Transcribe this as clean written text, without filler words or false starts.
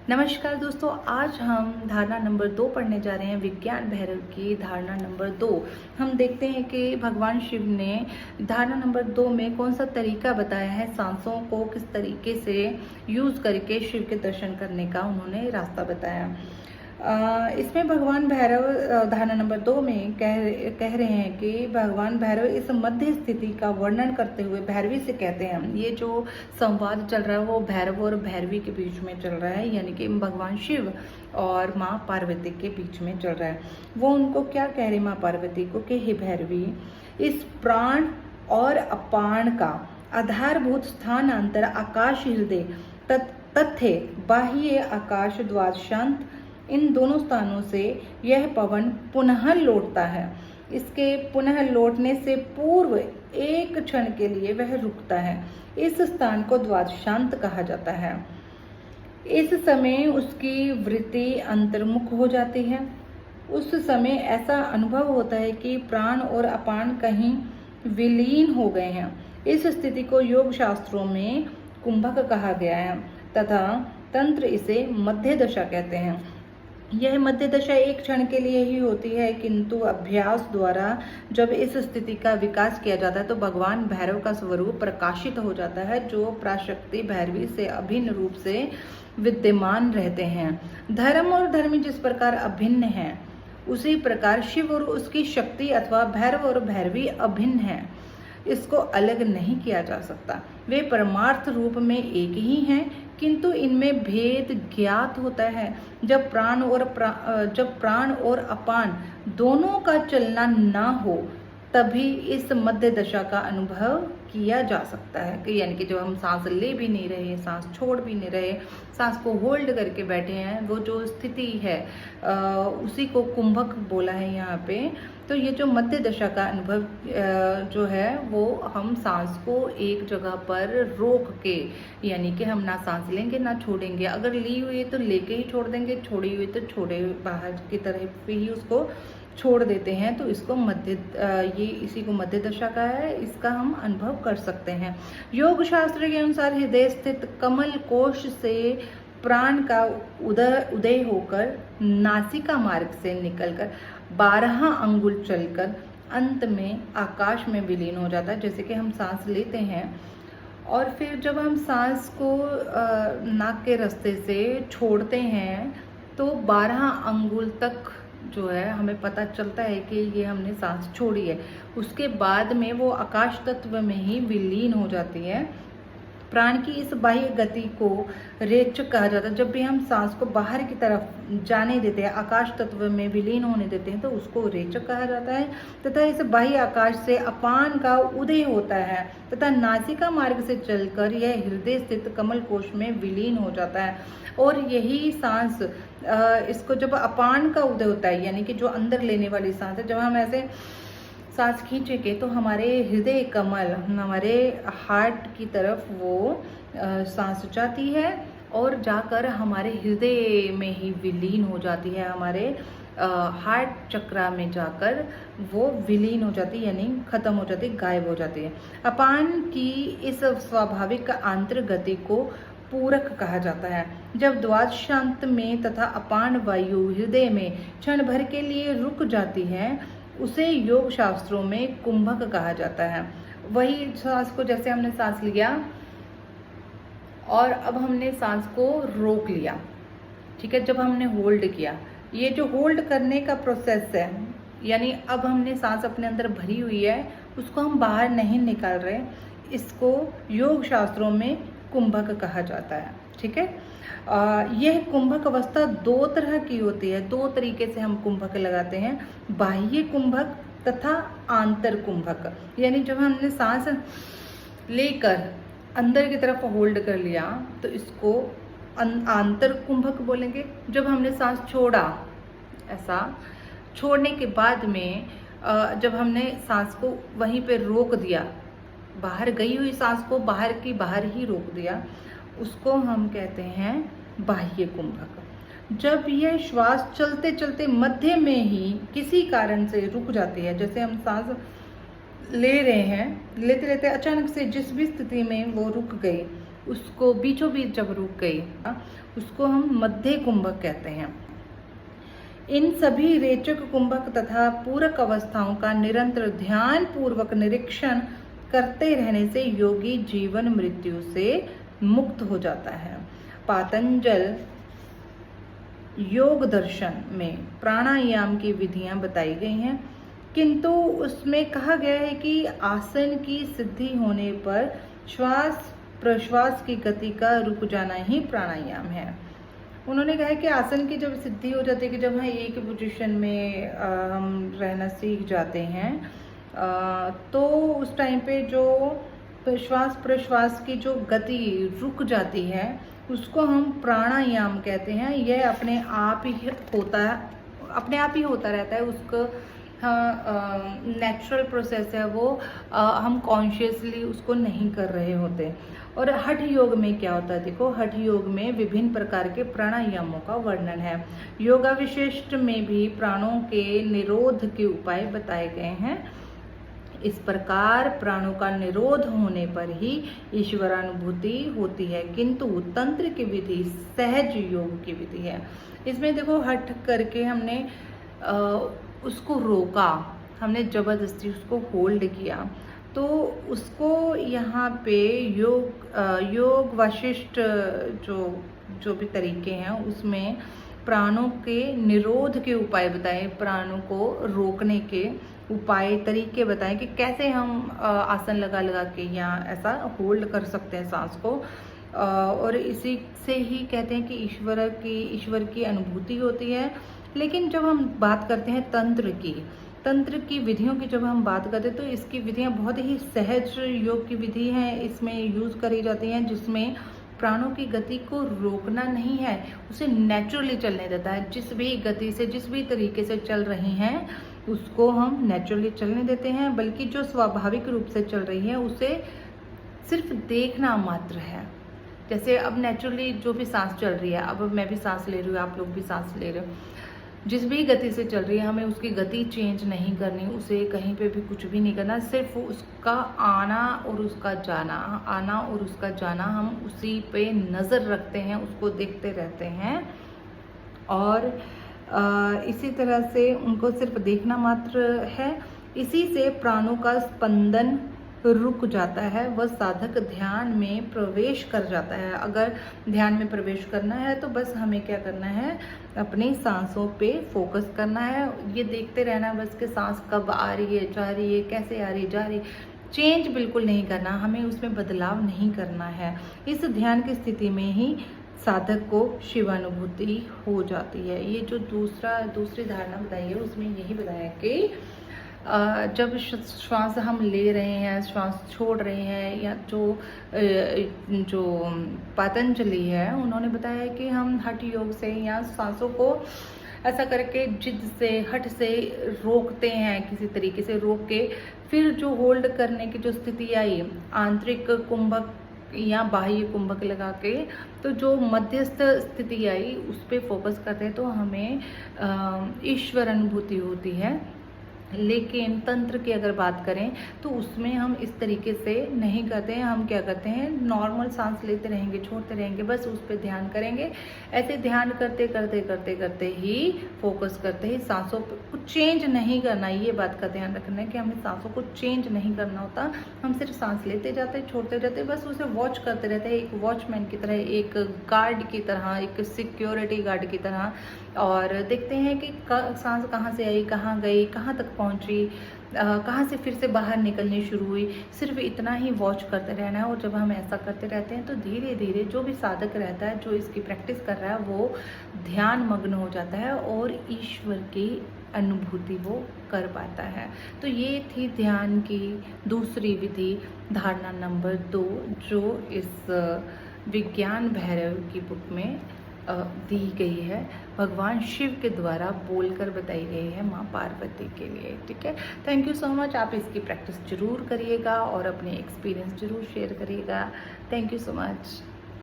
नमस्कार दोस्तों, आज हम धारणा नंबर 2 पढ़ने जा रहे हैं। विज्ञान भैरव की धारणा नंबर 2। हम देखते हैं कि भगवान शिव ने धारणा नंबर 2 में कौन सा तरीका बताया है, सांसों को किस तरीके से यूज़ करके शिव के दर्शन करने का उन्होंने रास्ता बताया। इसमें भगवान भैरव धारणा नंबर 2 में कह रहे हैं कि भगवान भैरव इस मध्य स्थिति का वर्णन करते हुए भैरवी से कहते हैं। ये जो संवाद चल रहा है वो भैरव और भैरवी के बीच में चल रहा है, यानी कि भगवान शिव और माँ पार्वती के बीच में चल रहा है। वो उनको क्या कह रहे, माँ पार्वती को, कि हे भैरवी, इस प्राण और अपान का आधारभूत स्थानांतर आकाश हृदय तथ्य बाह्य आकाश द्वादशांत, इन दोनों स्थानों से यह पवन पुनः लौटता है। इसके पुनः लौटने से पूर्व एक क्षण के लिए वह रुकता है। इस स्थान को द्वादशांत कहा जाता है। इस समय उसकी वृत्ति अंतर्मुख हो जाती है। उस समय ऐसा अनुभव होता है कि प्राण और अपान कहीं विलीन हो गए हैं। इस स्थिति को योग शास्त्रों में कुंभक कहा गया है तथा तंत्र इसे मध्य दशा कहते हैं। यह मध्य दशा एक क्षण के लिए ही होती है, किंतु अभ्यास द्वारा जब इस स्थिति का विकास किया जाता है तो भगवान भैरव का स्वरूप प्रकाशित हो जाता है, जो पराशक्ति भैरवी से अभिन्न रूप से विद्यमान रहते हैं। धर्म और धर्मी जिस प्रकार अभिन्न हैं, उसी प्रकार शिव और उसकी शक्ति अथवा भैरव और भैरवी अभिन्न हैं। इसको अलग नहीं किया जा सकता। वे परमार्थ रूप में एक ही हैं, किंतु इनमें भेद ज्ञात होता है। जब प्राण और अपान दोनों का चलना ना हो, तभी इस मध्य दशा का अनुभव किया जा सकता है। कि यानी कि जब हम सांस ले भी नहीं रहे, सांस छोड़ भी नहीं रहे, सांस को होल्ड करके बैठे हैं, वो जो स्थिति है उसी को कुंभक बोला है यहाँ पे। तो ये जो मध्य दशा का अनुभव जो है वो हम सांस को एक जगह पर रोक के, यानी कि हम ना सांस लेंगे ना छोड़ेंगे। अगर ली हुई है तो लेके ही छोड़ देंगे, छोड़ी हुई तो छोड़े बाहर की तरफ पे ही उसको छोड़ देते हैं। तो इसको इसी को मध्य दशा का है, इसका हम अनुभव कर सकते हैं। योग शास्त्र के अनुसार हृदय स्थित कमल कोश से प्राण का उदय होकर नासिका मार्ग से निकलकर 12 अंगुल चलकर अंत में आकाश में विलीन हो जाता है। जैसे कि हम सांस लेते हैं और फिर जब हम सांस को नाक के रास्ते से छोड़ते हैं तो 12 अंगुल तक जो है हमें पता चलता है कि ये हमने सांस छोड़ी है। उसके बाद में वो आकाश तत्व में ही विलीन हो जाती है। प्राण की इस बाह्य गति को रेचक कहा जाता है। जब भी हम सांस को बाहर की तरफ जाने देते हैं, आकाश तत्व में विलीन होने देते हैं, तो उसको रेचक कहा जाता है। तथा इस बाह्य आकाश से अपान का उदय होता है तथा नासिका मार्ग से चलकर यह हृदय स्थित कमल कोश में विलीन हो जाता है। और यही सांस इसको जब अपान का उदय होता है, यानी कि जो अंदर लेने वाली सांस है, जब हम ऐसे सांस खींचेंगे तो हमारे हृदय कमल, हमारे हार्ट की तरफ वो सांस जाती है और जाकर हमारे हृदय में ही विलीन हो जाती है। हमारे हार्ट चक्रा में जाकर वो विलीन हो जाती है, यानी खत्म हो जाती है, गायब हो जाती है। अपान की इस स्वाभाविक आंतर गति को पूरक कहा जाता है। जब द्वादशांत में तथा अपान वायु हृदय में क्षण भर के लिए रुक जाती है, उसे योग शास्त्रों में कुंभक कहा जाता है। वही सांस को, जैसे हमने सांस लिया और अब हमने सांस को रोक लिया, ठीक है, जब हमने होल्ड किया, ये जो होल्ड करने का प्रोसेस है, यानी अब हमने सांस अपने अंदर भरी हुई है, उसको हम बाहर नहीं निकाल रहे, इसको योग शास्त्रों में कुंभक कहा जाता है। ठीक है, यह कुंभक अवस्था 2 तरह की होती है। 2 तरीके से हम कुंभक लगाते हैं, बाह्य कुंभक तथा आंतर कुंभक। यानी जब हमने सांस लेकर अंदर की तरफ होल्ड कर लिया तो इसको आंतर कुंभक बोलेंगे। जब हमने सांस छोड़ा, ऐसा छोड़ने के बाद में जब हमने सांस को वहीं पे रोक दिया, बाहर गई हुई सांस को बाहर ही रोक दिया, उसको हम कहते हैं बाह्य कुंभक। जब यह श्वास चलते चलते मध्य में ही किसी कारण से रुक जाती है, जैसे हम सांस ले रहे हैं, लेते लेते अचानक से जिस भी स्थिति में वो रुक गई, उसको बीचों बीच जब रुक गई, उसको हम मध्य कुंभक कहते हैं। इन सभी रेचक कुंभक तथा पूरक अवस्थाओं का निरंतर ध्यान पूर्वक निरीक्षण करते रहने से योगी जीवन मृत्यु से मुक्त हो जाता है। पातंजल योग दर्शन में प्राणायाम की विधियां बताई गई हैं, किंतु उसमें कहा गया है कि आसन की सिद्धि होने पर श्वास प्रश्वास की गति का रुक जाना ही प्राणायाम है। उन्होंने कहा है कि आसन की जब सिद्धि हो जाती है कि जब हम एक पोजीशन में हम रहना सीख जाते हैं, तो उस टाइम पे जो श्वास प्रश्वास की जो गति रुक जाती है उसको हम प्राणायाम कहते हैं। यह अपने आप ही होता रहता है। उसको नेचुरल प्रोसेस है वो, हम कॉन्शियसली उसको नहीं कर रहे होते। और हठ योग में क्या होता है, देखो हठ योग में विभिन्न प्रकार के प्राणायामों का वर्णन है। योगा विशिष्ट में भी प्राणों के निरोध के उपाय बताए गए हैं। इस प्रकार प्राणों का निरोध होने पर ही ईश्वरानुभूति होती है, किंतु तंत्र की विधि सहज योग की विधि है। इसमें देखो हठ करके हमने उसको रोका, हमने जबरदस्ती उसको होल्ड किया, तो उसको यहाँ पे योग वशिष्ठ जो भी तरीके हैं उसमें प्राणों के निरोध के उपाय बताए, प्राणों को रोकने के उपाय तरीके बताए कि कैसे हम आसन लगा लगा के या ऐसा होल्ड कर सकते हैं सांस को। और इसी से ही कहते हैं कि ईश्वर की अनुभूति होती है। लेकिन जब हम बात करते हैं तंत्र की विधियों की जब हम बात करते हैं तो इसकी विधियां बहुत ही सहज योग की विधि हैं, इसमें यूज़ करी जाती हैं, जिसमें प्राणों की गति को रोकना नहीं है, उसे नेचुरली चलने देता है। जिस भी गति से जिस भी तरीके से चल रही हैं उसको हम नेचुरली चलने देते हैं, बल्कि जो स्वाभाविक रूप से चल रही है उसे सिर्फ देखना मात्र है। जैसे अब नेचुरली जो भी सांस चल रही है, अब मैं भी सांस ले रही हूँ, आप लोग भी सांस ले रहे हो, जिस भी गति से चल रही है हमें उसकी गति चेंज नहीं करनी, उसे कहीं पे भी कुछ भी नहीं करना, सिर्फ उसका आना और उसका जाना हम उसी पे नज़र रखते हैं, उसको देखते रहते हैं। और इसी तरह से उनको सिर्फ देखना मात्र है। इसी से प्राणों का स्पंदन रुक जाता है, वह साधक ध्यान में प्रवेश कर जाता है। अगर ध्यान में प्रवेश करना है तो बस हमें क्या करना है, अपनी सांसों पे फोकस करना है, ये देखते रहना बस कि सांस कब आ रही है, जा रही है, कैसे आ रही है, जा रही, चेंज बिल्कुल नहीं करना, हमें उसमें बदलाव नहीं करना है। इस ध्यान की स्थिति में ही साधक को शिवानुभूति हो जाती है। ये जो दूसरी धारणा बताई है उसमें यही बताया कि जब श्वास हम ले रहे हैं, श्वास छोड़ रहे हैं, या जो पतंजलि है उन्होंने बताया है कि हम हठ योग से या सांसों को ऐसा करके जिद से हठ से रोकते हैं, किसी तरीके से रोक के फिर जो होल्ड करने की जो स्थिति आई, आंतरिक कुंभक या बाह्य कुंभक लगा के, तो जो मध्यस्थ स्थिति आई उस पर फोकस करते हैं तो हमें ईश्वर अनुभूति होती है। लेकिन तंत्र की अगर बात करें तो उसमें हम इस तरीके से नहीं करते हैं, हम क्या करते हैं, नॉर्मल सांस लेते रहेंगे, छोड़ते रहेंगे, बस उस पर ध्यान करेंगे। ऐसे ध्यान करते करते करते करते ही फोकस करते ही सांसों को चेंज नहीं करना, ये बात का ध्यान रखना है कि हमें सांसों को चेंज नहीं करना होता, हम सिर्फ सांस लेते जाते छोड़ते जाते, बस उसे वॉच करते रहते हैं, एक वॉचमैन की तरह, एक गार्ड की तरह, एक सिक्योरिटी गार्ड की तरह, और देखते हैं कि सांस कहाँ से आई, कहाँ गई, कहाँ तक पहुँची, कहाँ से फिर से बाहर निकलनी शुरू हुई, सिर्फ इतना ही वॉच करते रहना है। और जब हम ऐसा करते रहते हैं तो धीरे धीरे जो भी साधक रहता है, जो इसकी प्रैक्टिस कर रहा है, वो ध्यान मग्न हो जाता है और ईश्वर की अनुभूति वो कर पाता है। तो ये थी ध्यान की दूसरी विधि, धारणा नंबर 2, जो इस विज्ञान भैरव की बुक में दी गई है, भगवान शिव के द्वारा बोलकर बताई गई है माँ पार्वती के लिए। ठीक है, थैंक यू सो मच। आप इसकी प्रैक्टिस जरूर करिएगा और अपने एक्सपीरियंस जरूर शेयर करिएगा। Thank you so much.